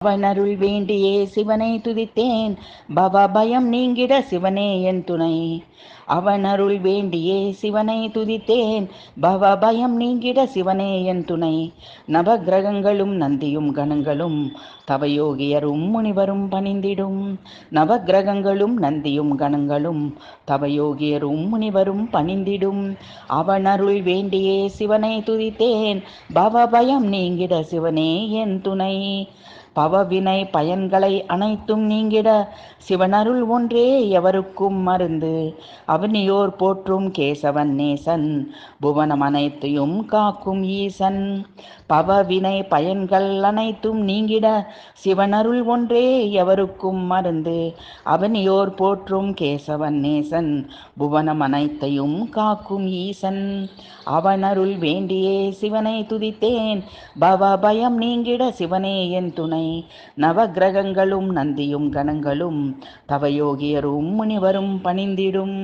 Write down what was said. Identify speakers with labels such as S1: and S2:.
S1: அவனருள் வேண்டியே சிவனை துதித்தேன், பவபயம் நீங்கிட சிவனே என் துணை. அவனருள் வேண்டியே சிவனை துதித்தேன், பவபயம் நீங்கிட சிவனே என் துணை. நவகிரகங்களும் நந்தியும் கணங்களும் தவயோகியரும் முனிவரும் பணிந்திடும். நவகிரகங்களும் நந்தியும் கணங்களும் தவயோகியரும் முனிவரும் பணிந்திடும். அவனருள் வேண்டியே சிவனை துதித்தேன், பவபயம் நீங்கிட சிவனே என் துணை. பவவினை பயன்களை அனைத்தும் நீங்கிட சிவனருள் ஒன்றே எவருக்கும் மருந்து. அவனியோர் போற்றும் கேசவன் நேசன், புவனம் அனைத்தையும் காக்கும் ஈசன். பவவினை பயன்கள் அனைத்தும் நீங்கிட சிவனருள் ஒன்றே எவருக்கும் மருந்து. அவனியோர் போற்றும் கேசவன் நேசன், புவனம் அனைத்தையும் காக்கும் ஈசன். அவனருள் வேண்டியே சிவனை துதித்தேன், பவபயம் நீங்கிட சிவனே என் துணை. நவகிரகங்களும் நந்தியும் கணங்களும் தவயோகியரும் முனிவரும் பணிந்திடும்.